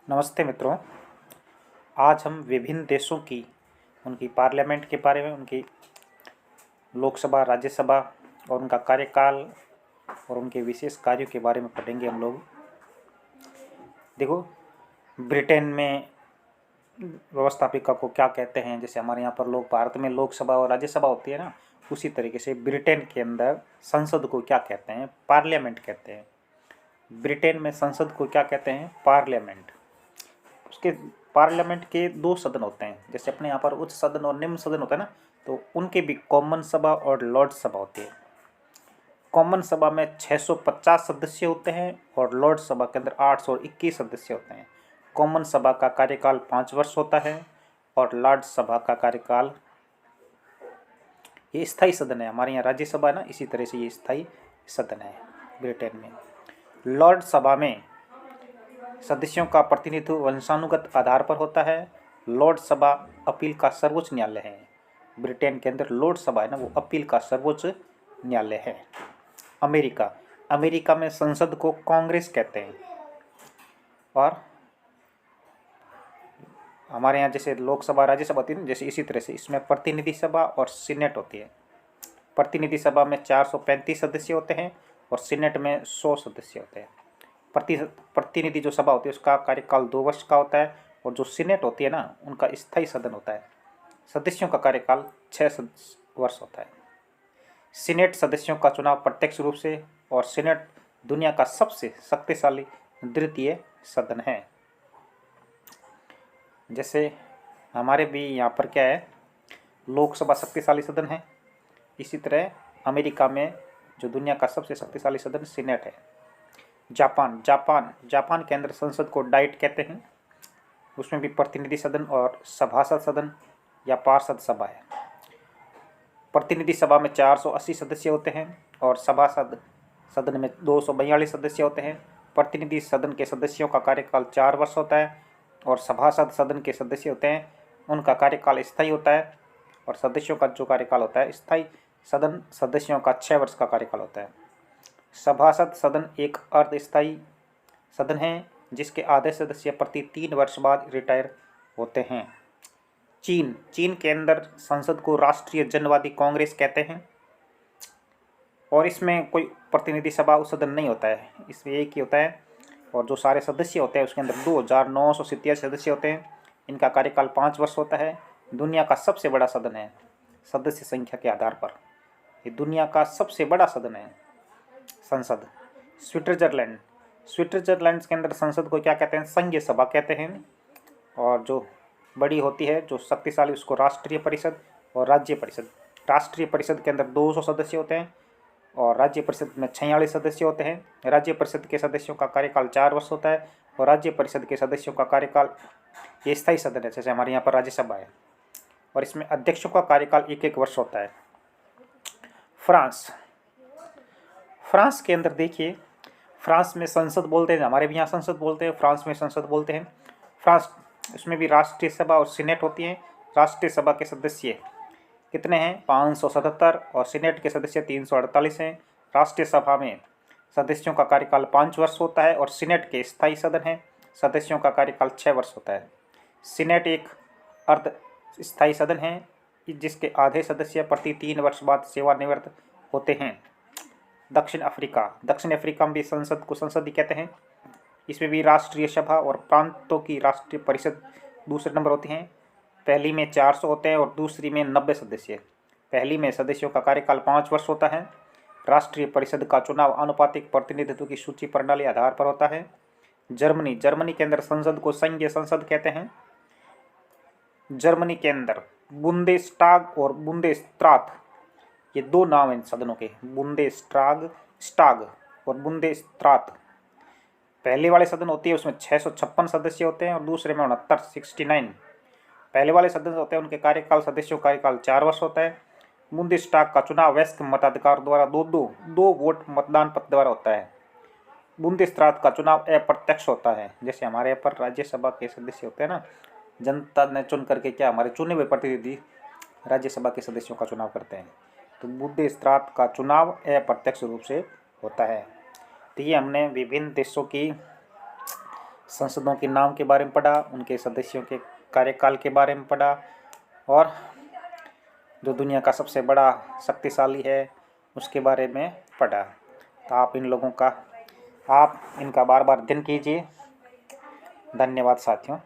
नमस्ते मित्रों। आज हम विभिन्न देशों की उनकी पार्लियामेंट के बारे में, उनकी लोकसभा, राज्यसभा और उनका कार्यकाल और उनके विशेष कार्यों के बारे में पढ़ेंगे हम लोग। देखो, ब्रिटेन में व्यवस्थापिका को क्या कहते हैं। जैसे हमारे यहाँ पर लोग, भारत में लोकसभा और राज्यसभा होती है ना, उसी तरीके से ब्रिटेन के अंदर संसद को क्या कहते हैं? पार्लियामेंट कहते हैं। ब्रिटेन में संसद को क्या कहते हैं? पार्लियामेंट। उसके पार्लियामेंट के दो सदन होते हैं। जैसे अपने यहाँ पर उच्च सदन और निम्न सदन होता है ना, तो उनके भी कॉमन सभा और लॉर्ड सभा होती है। कॉमन सभा में 650 सदस्य होते हैं और लॉर्ड सभा के अंदर 821 सदस्य होते हैं। कॉमन सभा का कार्यकाल 5 वर्ष होता है और लॉर्ड सभा का कार्यकाल, ये स्थायी सदन है। हमारे यहाँ राज्यसभा है ना, इसी तरह से ये स्थायी सदन है ब्रिटेन में। लॉर्ड सभा में सदस्यों का प्रतिनिधित्व वंशानुगत आधार पर होता है। लॉर्ड सभा अपील का सर्वोच्च न्यायालय है। ब्रिटेन के अंदर लॉर्ड सभा है ना, वो अपील का सर्वोच्च न्यायालय है। अमेरिका में संसद को कांग्रेस कहते हैं। और हमारे यहाँ जैसे लोकसभा, राज्यसभा होती है, जैसे इसी तरह से इसमें प्रतिनिधि सभा और सीनेट होती है। प्रतिनिधि सभा में 435 सदस्य होते हैं और सीनेट में 100 सदस्य होते हैं। प्रतिनिधि जो सभा होती है उसका कार्यकाल 2 वर्ष का होता है और जो सीनेट होती है ना, उनका स्थायी सदन होता है। सदस्यों का कार्यकाल 6 वर्ष होता है। सीनेट सदस्यों का चुनाव प्रत्यक्ष रूप से, और सीनेट दुनिया का सबसे शक्तिशाली द्वितीय सदन है। जैसे हमारे भी यहाँ पर क्या है, लोकसभा शक्तिशाली सदन है, इसी तरह अमेरिका में जो दुनिया का सबसे शक्तिशाली सदन सीनेट है। जापान के अंदर संसद को डाइट कहते हैं। उसमें भी प्रतिनिधि सदन और सभासद सदन या पार्षद सभा है। प्रतिनिधि सभा में 480 सदस्य होते हैं और सभासद सदन में 242 सदस्य होते हैं। प्रतिनिधि सदन के सदस्यों का कार्यकाल 4 वर्ष होता है और सभासद सदन के सदस्य होते हैं, उनका कार्यकाल स्थायी होता है। और सदस्यों का जो कार्यकाल होता है, स्थायी सदन सदस्यों का 6 वर्ष का कार्यकाल होता है। सभासद सदन एक अर्धस्थायी सदन है जिसके आधे सदस्य प्रति 3 वर्ष बाद रिटायर होते हैं। चीन के अंदर संसद को राष्ट्रीय जनवादी कांग्रेस कहते हैं और इसमें कोई प्रतिनिधि सभा उस सदन नहीं होता है, इसमें एक ही होता है। और जो सारे सदस्य होते हैं उसके अंदर 2987 सदस्य होते हैं। इनका कार्यकाल 5 वर्ष होता है। दुनिया का सबसे बड़ा सदन है सदस्य संख्या के आधार पर। ये दुनिया का सबसे बड़ा सदन है संसद। स्विट्जरलैंड के अंदर संसद को क्या कहते हैं? संघीय सभा कहते हैं। और जो बड़ी होती है, जो शक्तिशाली, उसको राष्ट्रीय परिषद और राज्य परिषद। राष्ट्रीय परिषद के अंदर 200 सदस्य होते हैं और राज्य परिषद में 46 सदस्य होते हैं। राज्य परिषद के सदस्यों का कार्यकाल 4 वर्ष होता है और राज्य परिषद के सदस्यों का कार्यकाल, ये स्थायी सदन है जैसे हमारे यहाँ पर राज्यसभा है, और इसमें अध्यक्षों का कार्यकाल 1-1 वर्ष होता है। फ्रांस के अंदर देखिए, फ्रांस में संसद बोलते हैं, हमारे भी यहाँ संसद बोलते हैं, फ्रांस में संसद बोलते हैं। फ्रांस, इसमें भी राष्ट्रीय सभा और सीनेट होती है। राष्ट्रीय सभा के सदस्य कितने हैं? 577 और सीनेट के सदस्य 348 हैं। राष्ट्रीय सभा में सदस्यों का कार्यकाल 5 वर्ष होता है और सीनेट के स्थायी सदन है, सदस्यों का कार्यकाल 6 वर्ष होता है। सीनेट एक अर्ध स्थायी सदन है जिसके आधे सदस्य प्रति 3 वर्ष बाद सेवानिवृत्त होते हैं। दक्षिण अफ्रीका में भी संसद को संसद ही कहते हैं। इसमें भी राष्ट्रीय सभा और प्रांतों की राष्ट्रीय परिषद दूसरे नंबर होती हैं। पहली में 400 होते हैं और दूसरी में 90 सदस्य। पहली में सदस्यों का कार्यकाल 5 वर्ष होता है। राष्ट्रीय परिषद का चुनाव आनुपातिक प्रतिनिधित्व की सूची प्रणाली आधार पर होता है। जर्मनी के अंदर संसद को संघीय संसद कहते हैं। जर्मनी के अंदर बुंदेस्टाग और बुंदेस्त्रात, ये 2 नाम हैं सदनों के, बुंदेस्टाग और बुंदेस्त्रात। पहले वाले सदन होती है उसमें 656 सदस्य होते हैं और दूसरे में 69। पहले वाले सदन होते हैं, उनके कार्यकाल, सदस्यों का कार्यकाल 4 वर्ष होता है। बुंदेस्टाग का चुनाव वयस्क मताधिकार द्वारा दो वोट मतदान पत्र द्वारा होता है। बुंदेस्त्रात का चुनाव अप्रत्यक्ष होता है। जैसे हमारे यहाँ पर राज्यसभा के सदस्य होते हैं ना, जनता ने चुन करके, क्या हमारे चुने हुए प्रतिनिधि राज्यसभा के सदस्यों का चुनाव करते हैं, तो बुंदेस्त्रात का चुनाव अप्रत्यक्ष रूप से होता है। तो ये हमने विभिन्न देशों की संसदों के नाम के बारे में पढ़ा, उनके सदस्यों के कार्यकाल के बारे में पढ़ा, और जो दुनिया का सबसे बड़ा शक्तिशाली है उसके बारे में पढ़ा। तो आप इनका बार बार अध्ययन कीजिए। धन्यवाद साथियों।